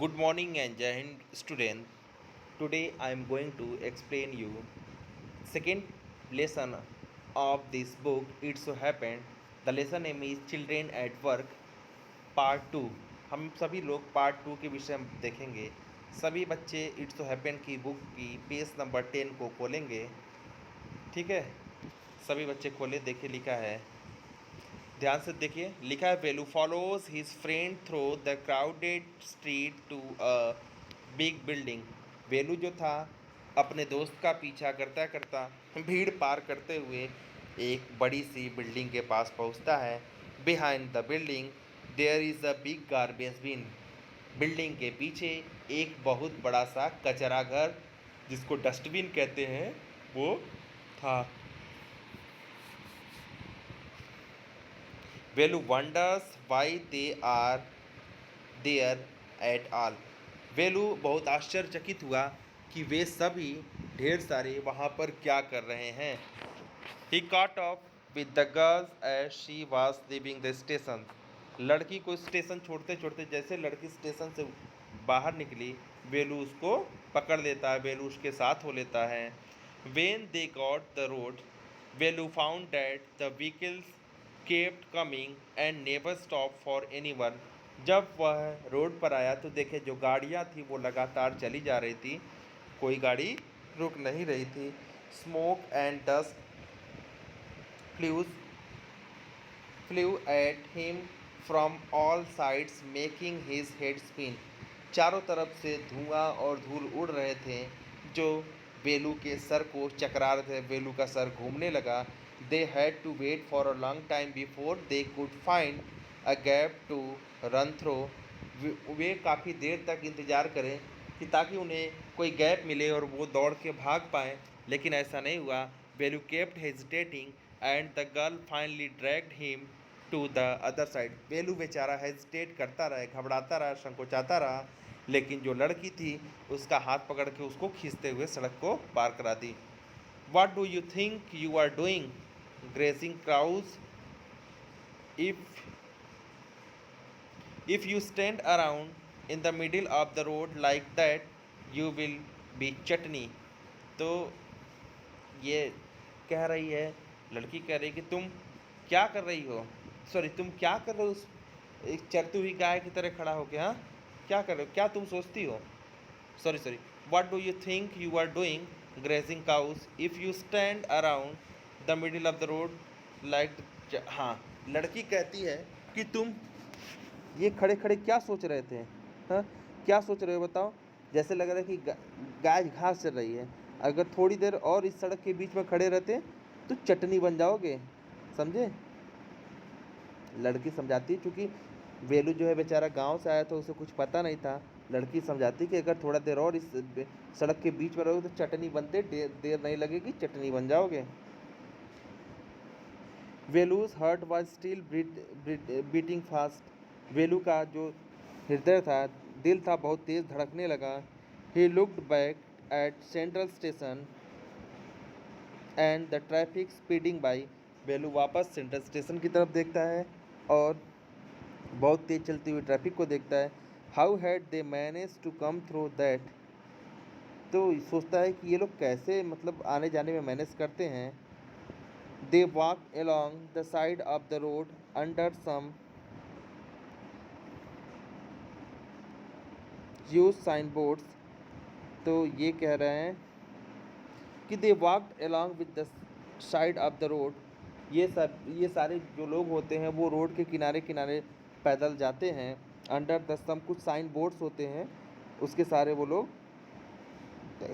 Good morning and Jai Hind student. Today I am going to explain you second lesson of this book. It so happened the lesson name is Children at Work part two. हम सभी लोग part two के विषय में देखेंगे। सभी बच्चे it's so happen की बुक की पेज नंबर 10 को खोलेंगे। ठीक है, सभी बच्चे खोले, देखिए लिखा है, ध्यान से देखिए। लिखा है Velu follows his friend through the crowded street to a big building. Velu जो था अपने दोस्त का पीछा करता करता भीड़ पार करते हुए एक बड़ी सी बिल्डिंग के पास पहुंचता है। Behind the building there is a big garbage bin. Building के पीछे एक बहुत बड़ा सा कचरा घर, जिसको डस्टबिन कहते हैं, वो था। Velu wonders why they are there at all. Velu बहुत आश्चर्यचकित हुआ कि वे सभी ढेर सारे वहाँ पर क्या कर रहे हैं। He caught up with the girls as she was leaving the station. लड़की को स्टेशन छोड़ते छोड़ते जैसे लड़की स्टेशन से बाहर निकली, वेलू उसको पकड़ लेता है, वेलू उसके साथ हो लेता है। When they got the road Velu found that the vehicles kept coming and never stop for anyone. जब वह रोड पर आया तो देखे जो गाड़ियाँ थी वो लगातार चली जा रही थी, कोई गाड़ी रुक नहीं रही थी। Smoke and dust flew flew at him from all sides making his head spin। चारों तरफ से धुआं और धूल उड़ रहे थे जो वेलू के सर को चकरा रहे थे। वेलू का सर घूमने लगा। They had to wait for a long time before they could find a gap to run through. वे काफ़ी देर तक इंतज़ार करें कि ताकि उन्हें कोई गैप मिले और वो दौड़ के भाग पाएँ, लेकिन ऐसा नहीं हुआ। Velu kept hesitating and the girl finally dragged him to the other side. Velu बेचारा हेजिटेट करता रहा, घबराता रहा, संकोचाता रहा, लेकिन जो लड़की थी उसका हाथ पकड़ के उसको खींचते हुए सड़क को पार करा दी। What do you think you are doing? Grazing cows? If if you stand around in the middle of the road like that, you will be chutney। तो ये कह रही है, लड़की कह रही कि तुम क्या कर रही हो, सॉरी तुम क्या कर रहे हो उस एक चरती हुई गाय की तरह खड़ा होके। हाँ, क्या कर रहे हो, क्या तुम सोचती हो, sorry sorry, what do you think you are doing grazing cows if you stand around the middle of the road like. हाँ, लड़की कहती है कि तुम ये खड़े खड़े क्या सोच रहे थे। हाँ, क्या सोच रहे हो बताओ। जैसे लग रहा है कि गाय घास चल रही है। अगर थोड़ी देर और इस सड़क के बीच में खड़े रहते तो चटनी बन जाओगे, समझे। लड़की समझाती है, चूँकि वेलू जो है बेचारा गांव से आया था, उसे कुछ पता नहीं था। लड़की समझाती कि अगर थोड़ा देर और इस सड़क के बीच में रहोगे तो चटनी बनते देर नहीं लगेगी, चटनी बन जाओगे। Velu's heart was still beating fast. Velu का जो हृदय था, दिल था, बहुत तेज़ धड़कने लगा। He looked back at central station and the traffic speeding by. Velu वापस सेंट्रल स्टेशन की तरफ देखता है और बहुत तेज़ चलती हुई ट्रैफिक को देखता है। How had they manage to come through that. तो सोचता है कि ये लोग कैसे मतलब आने जाने में मैनेज करते हैं। They walk along the side of the road under some huge sign boards. तो ये कह रहे हैं कि they walked along with the side of the road. ये सारे जो लोग होते हैं वो रोड के किनारे किनारे पैदल जाते हैं। अंडर द सम कुछ साइन बोर्ड्स होते हैं, उसके सारे वो लोग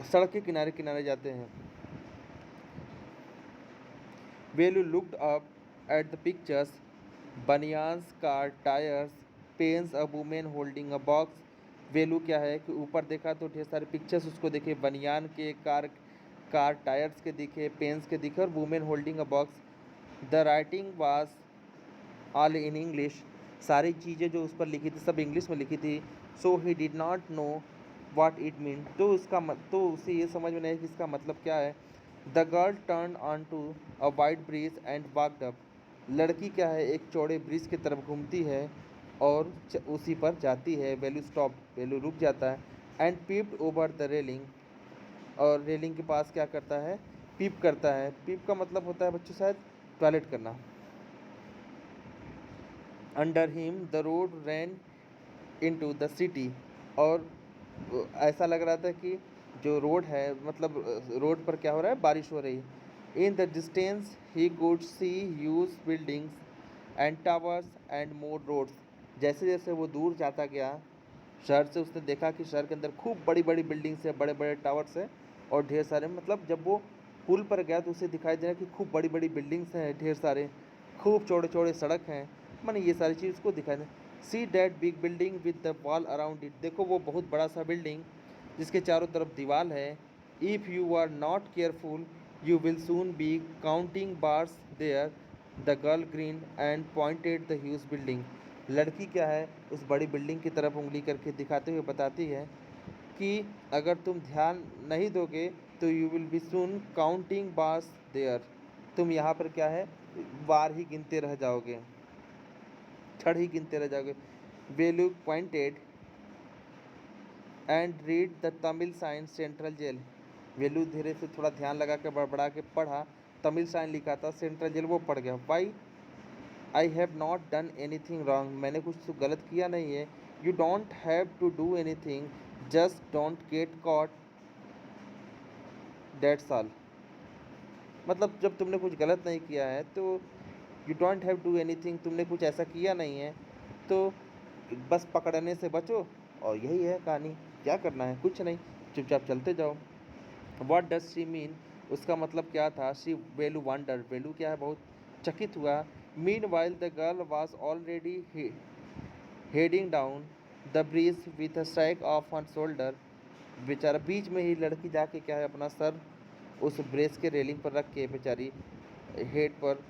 सड़क के किनारे किनारे जाते हैं। Velu looked up at the pictures, banians, car tyres, pens, a women holding a box. Velu क्या है कि ऊपर देखा तो ढेर सारे पिक्चर्स उसको दिखे, बनियान के, कार टायर्स के दिखे, पेन्स के दिखे और women holding a box. The writing was all in English. सारी चीज़ें जो उस पर लिखी थी सब इंग्लिश में लिखी थी। So he did not know what it mean. तो उसे ये समझ में नहीं आया कि इसका मतलब क्या है। The girl turn on to a wide bridge and walked up. लड़की क्या है एक चौड़े ब्रिज की तरफ घूमती है और उसी पर जाती है। वेलू स्टॉप, वेलू रुक जाता है। And peeped over the railing, और रेलिंग के पास क्या करता है, पीप करता है। पीप का मतलब होता है बच्चों शायद टॉयलेट करना। Under him the road ran into the city, और ऐसा लग रहा था कि जो रोड है, मतलब रोड पर क्या हो रहा है, बारिश हो रही है। In the distance he could see huge buildings and towers and more roads. जैसे जैसे वो दूर जाता गया शहर से, उसने देखा कि शहर के अंदर खूब बड़ी बड़ी बिल्डिंग्स है, बड़े बड़े टावर्स है और ढेर सारे, मतलब जब वो पुल पर गया तो उसे दिखाई दे रहा कि खूब बड़ी बड़ी बिल्डिंग्स हैं, ढेर सारे खूब चौड़े चौड़े सड़क हैं। मैंने ये सारी चीज़ उसको दिखाई दे। See that big building with the wall around it, देखो वो बहुत बड़ा सा बिल्डिंग जिसके चारों तरफ दीवार है। If you are not careful you will soon be counting bars there. The girl grinned and pointed the huge building, लड़की क्या है उस बड़ी बिल्डिंग की तरफ उंगली करके दिखाते हुए बताती है कि अगर तुम ध्यान नहीं दोगे तो you will be soon counting bars there, तुम यहाँ पर क्या है बार ही गिनते रह जाओगे, छड़ ही गिनते रह जाओगे। Velu pointed and read the Tamil sign central jail, Velu धीरे से थोड़ा ध्यान लगा के बड़बड़ा के पढ़ा, तमिल साइन लिखा था सेंट्रल जेल, वो पढ़ गया। Why I have not done एनी थिंग रॉन्ग, मैंने कुछ तो गलत किया नहीं है। You don't have to do एनी थिंग, just don't get caught, that's all. मतलब जब तुमने कुछ गलत नहीं किया है तो यू डोंट हैव डू एनी थिंग, तुमने कुछ ऐसा किया नहीं है तो बस पकड़ने से बचो, और यही है कहानी। क्या करना है, कुछ नहीं, चुपचाप चलते जाओ। वॉट डज शी मीन, उसका मतलब क्या था। शी वेलू वंडर, वेलू क्या है बहुत चकित हुआ। Mean the girl was already heading down the bridge with a sack of on shoulder, बेचारा बीच में ही लड़की जाके क्या है अपना सर उस ब्रेस के रेलिंग पर रख के बेचारी हेड पर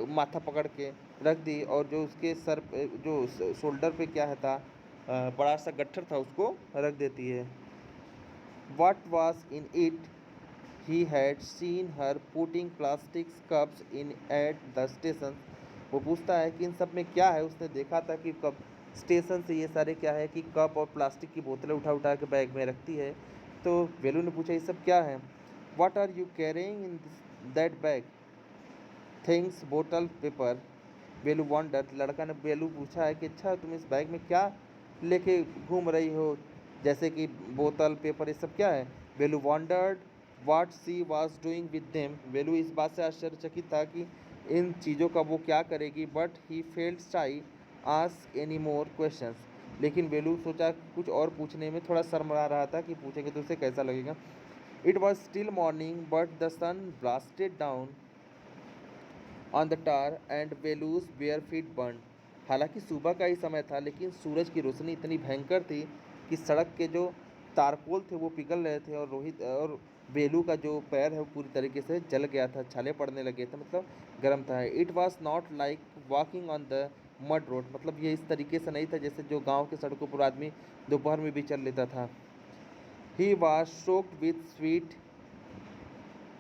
माथा पकड़ के रख दी, और जो उसके सर जो शोल्डर पे क्या है था बड़ा सा गट्ठर था उसको रख देती है। What was in it? He had seen her putting plastic cups in at the station. वो पूछता है कि इन सब में क्या है, उसने देखा था कि कब स्टेशन से ये सारे क्या है कि कप और प्लास्टिक की बोतलें उठा उठा के बैग में रखती है। तो वेलू ने पूछा ये सब क्या है। What are you carrying in that bag? Things, bottle, paper. Velu wander, लड़का ने वेलू पूछा है कि अच्छा तुम इस बैग में क्या लेके घूम रही हो, जैसे कि बोतल पेपर ये सब क्या है। Velu wondered what she was doing with them, Velu इस बात से आश्चर्यचकित था कि इन चीज़ों का वो क्या करेगी। बट ही फेल्ट शाई आस्क एनी मोर क्वेश्चंस, लेकिन वेलू सोचा कुछ और पूछने में थोड़ा शर्मा रहा था कि पूछेंगे तो उसे कैसा लगेगा। It was still morning but the sun blasted down on the tar and Velu's bare feet burn, हालांकि सुबह का ही समय था लेकिन सूरज की रोशनी इतनी भयंकर थी कि सड़क के जो तारकोल थे वो पिघल रहे थे, और रोहित और वेलू का जो पैर है वो पूरी तरीके से जल गया था, छाले पड़ने लगे थे, मतलब गर्म था। It was not like walking on the mud road, मतलब ये इस तरीके से नहीं था जैसे जो गांव के सड़कों पर आदमी दोपहर में भी चल लेता था। He was soaked with sweat,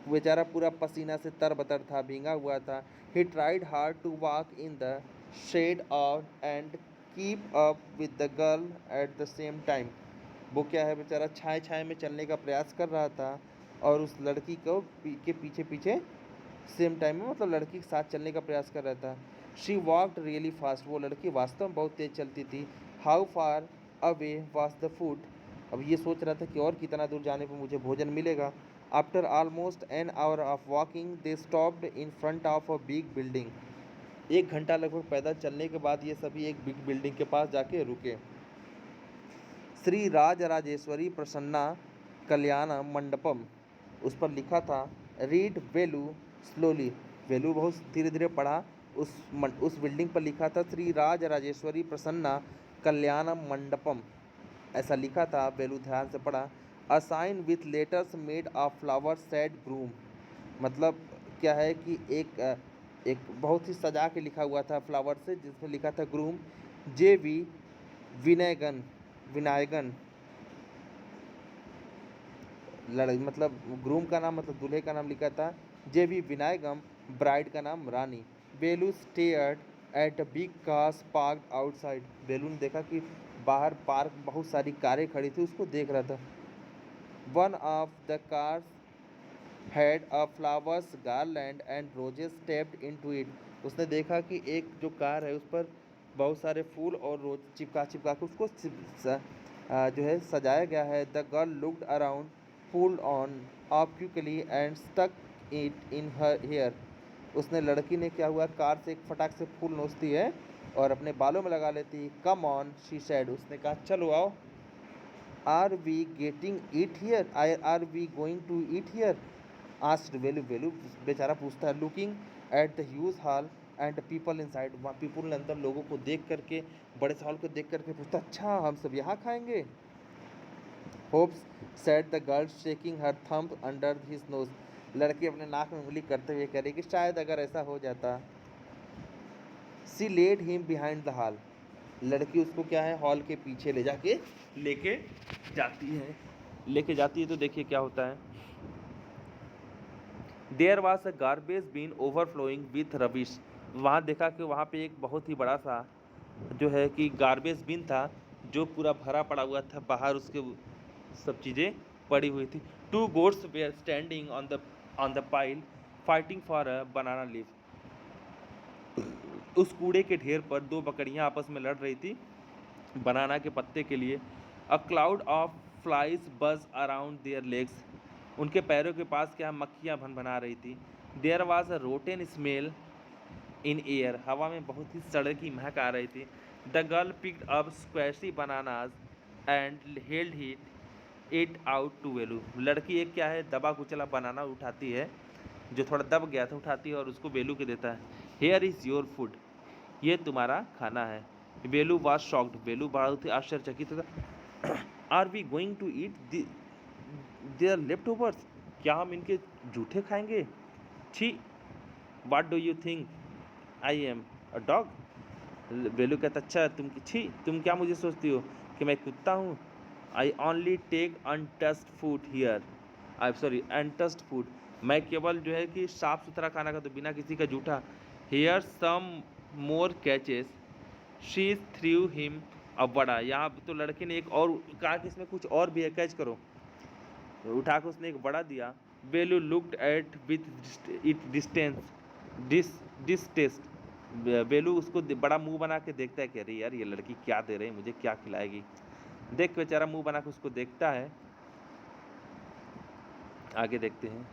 बेचारा पूरा पसीना से तरबतर था, भींगा हुआ था। He tried hard to walk in the shade of and keep up with the girl at the same time, वो क्या है बेचारा छाए छाए में चलने का प्रयास कर रहा था और उस लड़की को के पीछे पीछे सेम टाइम में, मतलब लड़की के साथ चलने का प्रयास कर रहा था। शी वॉकड रियली फास्ट, वो लड़की वास्तव में बहुत तेज़ चलती थी। How far away was the food, अब ये सोच रहा था कि और कितना दूर जाने पर मुझे भोजन मिलेगा। After almost an hour of walking they stopped in front of a big building, 1 घंटा लगभग पैदल चलने के बाद ये सभी एक बिग बिल्डिंग के पास जाके रुके। श्री राज राजेश्वरी प्रसन्ना कल्याण मंडपम, उस पर लिखा था। रीड वेलू स्लोली, वेलू बहुत धीरे धीरे पढ़ा। उस बिल्डिंग पर लिखा था श्री राज राजेश्वरी प्रसन्ना कल्याण मंडपम, ऐसा लिखा था। वेलू ध्यान से पढ़ा। A sign with letters made of flower said groom, मतलब क्या है कि एक बहुत ही सजा के लिखा हुआ था फ्लावर से, जिसमें लिखा था ग्रूम। जे वी विनयगन, विनायगन मतलब ग्रूम का नाम मतलब दूल्हे का नाम लिखा था। जे वी विनायगम, ब्राइड का नाम Rani. Velu stared at a big cars parked outside. Velu ने देखा कि बाहर पार्क बहुत सारी कारें खड़ी थी, उसको देख रहा था। One of the cars had a flowers garland and roses stepped into it. उसने देखा कि एक जो कार है उस पर बहुत सारे फूल और रोज चिपका चिपका के उसको जो है सजाया गया है। The girl looked around, pulled on off quickly and stuck it in her hair. उसने लड़की ने क्या हुआ, कार से एक फटाक से फूल नोचती है और अपने बालों में लगा लेती। कम ऑन शी सेड, उसने कहा चलो आओ। Are we getting eat here, are we going to eat here, asked Velu. Velu बेचारा पूछता है, looking at the huge hall and people inside. वहाँ पीपल ने अंदर लोगों को देख करके, बड़े हॉल को देख करके पूछता, अच्छा हम सब यहाँ खाएंगे। Hopes said the girl shaking her thumb under his nose. लड़की अपने नाक में उंगली करते हुए कह रही कि शायद अगर ऐसा हो जाता। She led him behind the hall. लड़की उसको क्या है, हॉल के पीछे ले जाके लेके जाती है तो देखिए क्या होता है। There was a garbage bin overflowing with rubbish. वहाँ देखा कि वहाँ पे एक बहुत ही बड़ा सा जो है कि गार्बेज बिन था जो पूरा भरा पड़ा हुआ था, बाहर उसके सब चीज़ें पड़ी हुई थी। Two goats were standing on the pile fighting for a banana leaf. उस कूड़े के ढेर पर दो बकरियां आपस में लड़ रही थी बनाना के पत्ते के लिए। A cloud of flies buzz around their legs. उनके पैरों के पास क्या मक्खियाँ भन रही थी। There was a rotten smell in air. हवा में बहुत ही सड़े की महक आ रही थी। The girl picked up squashy bananas and held it out to Velu. लड़की एक क्या है, दबा कुचला बनाना उठाती है, जो थोड़ा दब गया था, उठाती है और उसको वेलू के देता है। हेयर इज़ योर फूड, ये तुम्हारा खाना है। वेलू वाज शॉक्ड। वेलू बहुत ही आश्चर्यचकित था। Are we going to eat their leftovers, क्या हम इनके जूठे खाएंगे? छी, what do you think I am a dog. Velu कहता, अच्छा तुम क्या मुझे सोचती हो कि मैं कुत्ता हूँ? I only take untouched food here, I sorry untouched food. मैं केवल जो है कि साफ़ सुथरा खाना खाता, तो बिना किसी का जूठा। Here some more catches, she threw him a बड़ा। यहाँ तो लड़के ने एक और कहा कि इसमें कुछ और भी है, कैच करो। उठा के उसने एक बड़ा दिया। Velu looked at with it distaste. Velu उसको बड़ा मुंह बना के देखता है कि अरे यार ये लड़की क्या दे रही है मुझे, क्या खिलाएगी। देख बेचारा मुंह बना के उसको देखता है। आगे देखते हैं।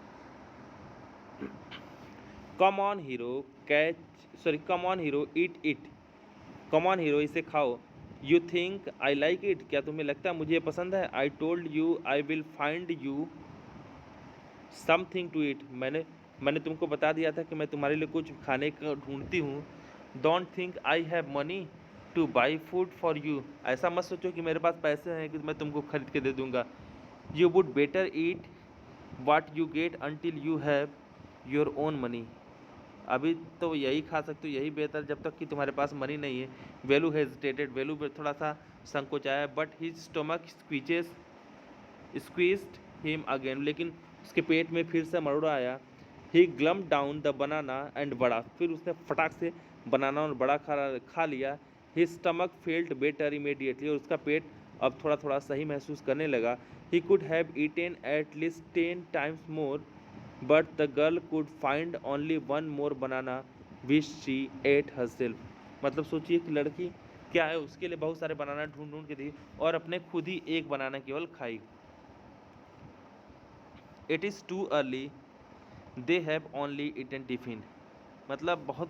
Come on hero come on hero it, come on hero इसे खाओ। You think I like it, क्या तुम्हें लगता है मुझे ये पसंद है? I told you I will find you something to eat. मैंने तुमको बता दिया था कि मैं तुम्हारे लिए कुछ खाने का ढूंढती हूँ। Don't think I have money two by food for you. ऐसा मत सोचो कि मेरे पास पैसे हैं कि मैं तुमको खरीद के दे दूँगा। You would better eat what you get until you have your own money. अभी तो यही खा सकते हो, यही बेहतर जब तक कि तुम्हारे पास मनी नहीं है। वेलू हेजिटेटेड, वेलू थोड़ा सा संकोचाया, but his stomach squeezed him again, लेकिन उसके पेट में फिर से मरोड़ा आया। He gulped down the banana and बड़ा, फिर उसने फटाक से बनाना और बड़ा खा लिया। ही स्टमक फेल्ट बेटर इमीडिएटली, और उसका पेट अब थोड़ा थोड़ा सही महसूस करने लगा। He could have eaten at least 10 times more, but the girl could find only one more banana which she ate herself. मतलब सोचिए कि लड़की क्या है, उसके लिए बहुत सारे बनाना ढूंढ ढूंढ के दी और अपने खुद ही एक बनाना केवल खाई। It is too early, they have only eaten tiffin. मतलब बहुत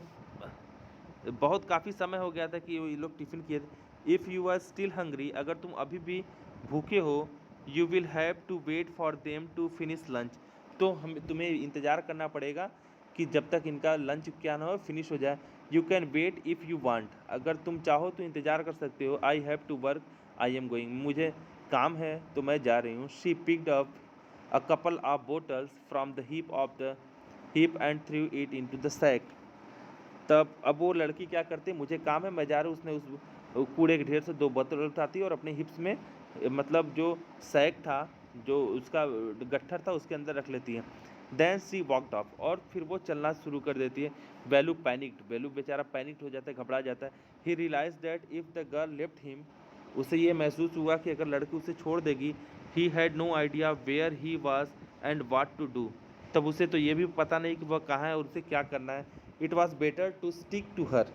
बहुत काफ़ी समय हो गया था कि ये लोग टिफ़िन किए थे। If you are still hungry, अगर तुम अभी भी भूखे हो, you will have to wait for them to finish lunch. तो तुम्हें इंतज़ार करना पड़ेगा कि जब तक इनका लंच क्या ना हो, फिनिश हो जाए। You can wait if you want, अगर तुम चाहो तो इंतज़ार कर सकते हो। I have to work, I am going, मुझे काम है तो मैं जा रही हूँ। She picked up a couple of bottles from the heap and threw it into the sack। तब अब वो लड़की क्या करती, मुझे काम है मैं जा रही हूँ, उसने उस कूड़े के ढेर से 2 बोतल उठाती है और अपने हिप्स में, मतलब जो सैक था, जो उसका गट्ठर था, उसके अंदर रख लेती है। देन शी वॉकड ऑफ, और फिर वो चलना शुरू कर देती है। वेलू पैनिक्ड, वेलू बेचारा पैनिक्ड हो जाता है, घबरा जाता है। He realise that if the girl left him, उसे ये महसूस हुआ कि अगर लड़की उसे छोड़ देगी, he had no idea where he was and what to do, तब उसे तो ये भी पता नहीं कि वह कहाँ है और उसे क्या करना है। It was better to stick to her,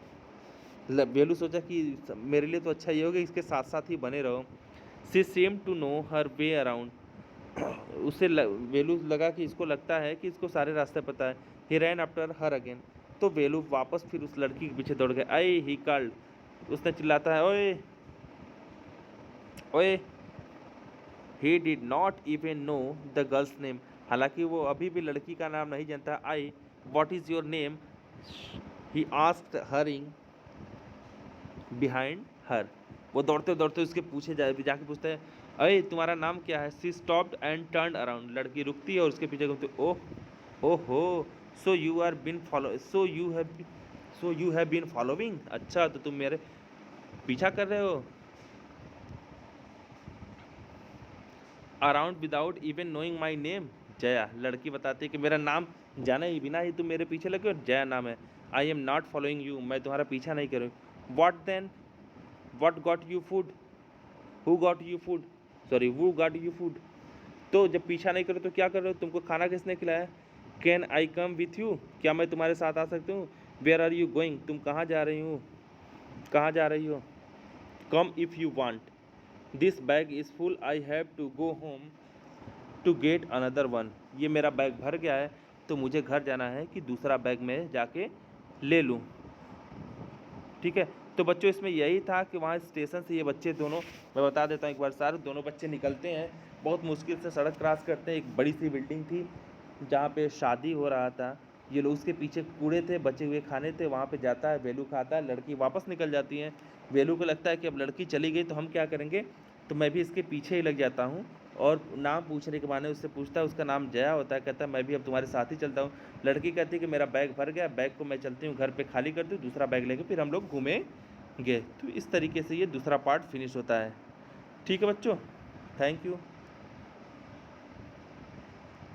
Velu सोचा कि मेरे लिए तो अच्छा ये होगा इसके साथ साथ ही बने रहो। She seem to know her way around, Velu लगा कि इसको लगता है कि इसको सारे रास्ते पता है। ही रैन आफ्टर हर अगेन, तो वेलू वापस फिर उस लड़की के पीछे दौड़ गया। आई ही कॉल्ड, उसने चिल्लाता है, ओए ओए। ही did not even know the girls name, हालांकि वो अभी भी लड़की का नाम नहीं जानता। I what is your name, he asked hurrying behind her, वो दौड़ते दौड़ते उसके पूछे जाके पूछता है, अरे तुम्हारा नाम क्या है। She stopped and turn around, लड़की रुकती है और उसके पीछे घूमती। ओहो, so you are been follow so you have been following, अच्छा तो तुम मेरे पीछा कर रहे हो। Around without even knowing my name, Jaya, लड़की बताती है कि मेरा नाम जाने ही बिना ही तुम मेरे पीछे लगे हो। जया नाम है। I am not following you, मैं तुम्हारा पीछा नहीं कर रही हूँ। What then, what got you food, who got you food, sorry who got you food, तो जब पीछा नहीं करो तो क्या कर रहे हो, तुमको खाना किसने खिलाया। Can I come with you, क्या मैं तुम्हारे साथ आ सकती हूँ। वेयर आर यू गोइंग, तुम कहाँ जा रही हो, कहाँ जा रही हो। Come if you want, this bag is full, I have to go home to get another one, ये मेरा बैग भर गया है तो मुझे घर जाना है कि दूसरा बैग मैं जाके ले लूँ। ठीक है, तो बच्चों इसमें यही था कि वहाँ स्टेशन से ये बच्चे दोनों, मैं बता देता हूँ एक बार सारे, दोनों बच्चे निकलते हैं, बहुत मुश्किल से सड़क क्रॉस करते हैं। एक बड़ी सी बिल्डिंग थी जहाँ पे शादी हो रहा था, ये लोग उसके पीछे कूड़े थे, बचे हुए खाने थे, वहाँ पे जाता है, वेलू खाता है, लड़की वापस निकल जाती है। वेलू को लगता है कि अब लड़की चली गई तो हम क्या करेंगे, तो मैं भी इसके पीछे ही लग जाता हूँ, और नाम पूछने के बहाने उससे पूछता है, उसका नाम जया होता है, कहता है मैं भी अब तुम्हारे साथ ही चलता हूँ। लड़की कहती है कि मेरा बैग भर गया, बैग को मैं चलती हूँ घर पे खाली करती हूँ, दूसरा बैग लेके फिर हम लोग घूमेंगे। तो इस तरीके से ये दूसरा पार्ट फिनिश होता है। ठीक है बच्चों, थैंक यू।